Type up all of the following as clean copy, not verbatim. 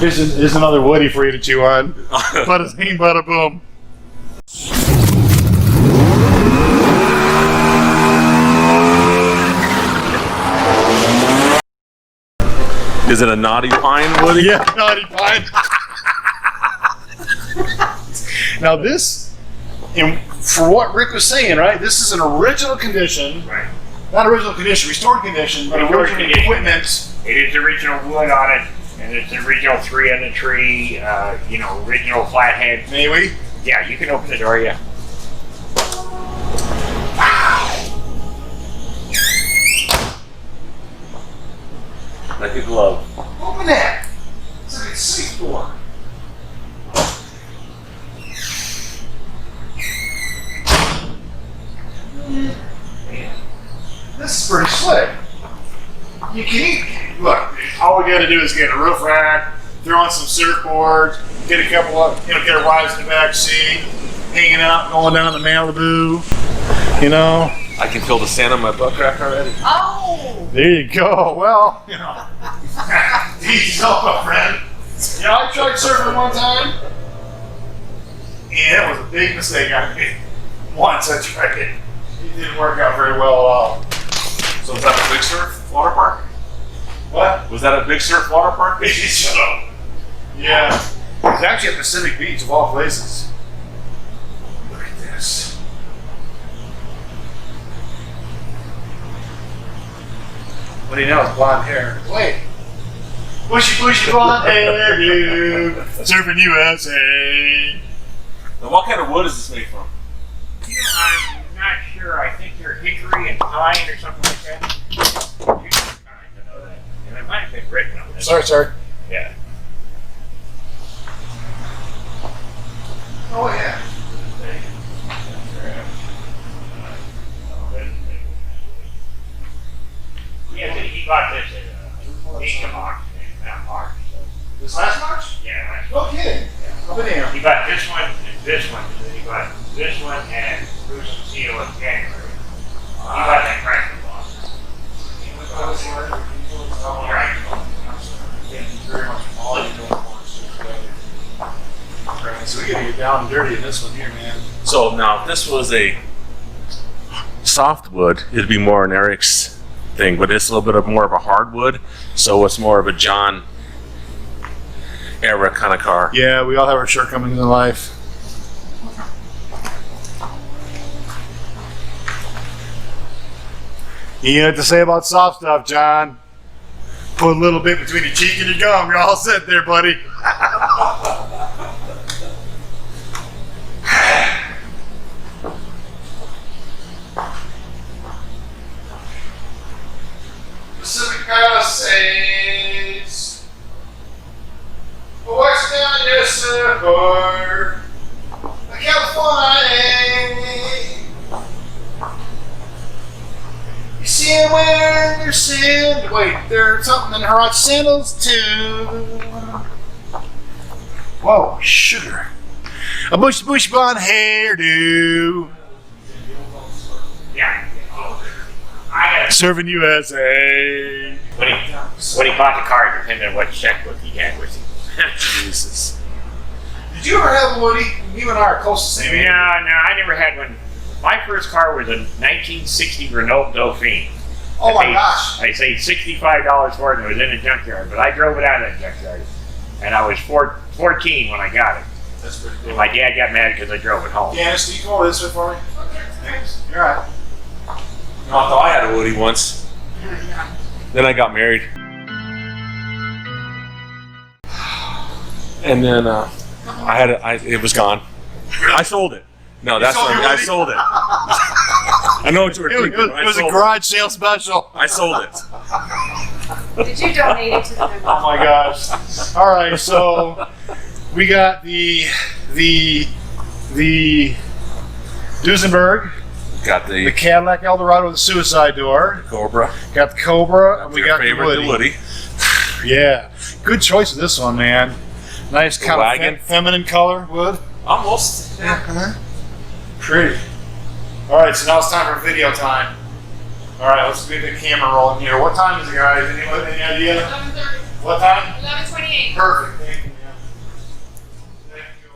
Here's another Woody for you to chew on. Bada bing, bada boom. Is it a naughty pine, Woody? Yeah, naughty pine. Now this, and for what Rick was saying, right? This is an original condition. Right. Not original condition, restored condition, but original equipment. It is original wood on it, and it's the original tree on the tree, original flathead. May we? Yeah, you can open the door, yeah. Like a glove. Open that. It's like a safe door. This is pretty slick. You can eat. Look, all we got to do is get a roof rack, throw on some surfboards, get a couple of, get a rise in the back seat, hanging out, going down the Malibu. I can feel the sand on my butt crack already. Oh! There you go. Well, easy yourself up, friend. I tried surfing one time, and that was a big mistake I made. Once I tried it. It didn't work out very well at all. So was that a big surf water park? What? Was that a big surf water park? Shut up. Yeah. It's actually at Pacific Beach of all places. Look at this. What do you know? It's blonde hair. Wait. Bushy blonde hair, dude. Surfing USA. Now what kind of wood is this made from? I'm not sure. I think they're hickory and pine or something like that. I know that. And it might have been written on this. Sorry, sir. Yeah. Oh, yeah. Yeah, he bought this at March, not March. This last March? Yeah, last No kidding. Up in here. He bought this one and this one. And then he bought this one and Bruce and Seal in January. He bought that Chrysler box. Right. Thank you very much for all you're doing for us. So we gotta get down and dirty in this one here, man. So now if this was a softwood, it'd be more an Eric's thing, but it's a little bit of more of a hardwood, so it's more of a John era kind of car. Yeah, we all have our shortcomings in life. You have to say about soft stuff, John. Put a little bit between your cheek and your gum. You're all set there, buddy. Pacific Palisades. What's down your surfboard? California. You see them wearing their sand. Wait, there's something in her sandals too. Whoa, sugar. A bush blonde hairdo. Yeah. Serving USA. When he bought the car, it depended on what checkbook he had with him. Jesus. Did you ever have a Woody? You and I are close to the same age. No, I never had one. My first car was a 1960 Renault Dauphine. Oh my gosh. I paid $65 for it and it was in a junkyard, but I drove it out of that junkyard. And I was 14 when I got it. That's pretty cool. And my dad got mad because I drove it home. Janice, do you come over this way for me? Thanks. You're all right. I thought I had a Woody once. Then I got married. And then it was gone. I sold it. No, that's not I sold it. I know what you were thinking. It was a garage sale special. I sold it. Did you donate it to the good Oh my gosh. All right, so we got the Duesenberg, Got the Cadillac Eldorado with the suicide door, Cobra. got the Cobra, and we Your got favorite, the Woody. Yeah, good choice with this one, man. Nice kind wagon. of feminine color wood. Almost. Yeah. Pretty. All right, so now it's time for video time. All right, let's get the camera rolling here. What time is it, guys? Any idea? 7:30. What time? 11:28. Perfect. Thank you, man. Thank you.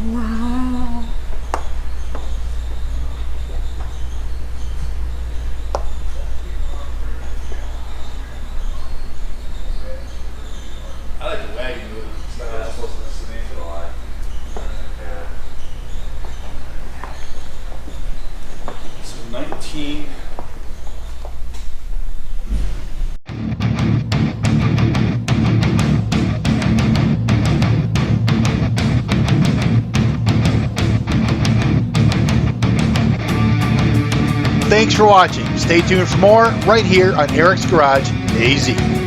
Wow. I like the wagon move. That's supposed to sedan a lot. So 19. Thanks for watching. Stay tuned for more right here on Eric's Garage AZ.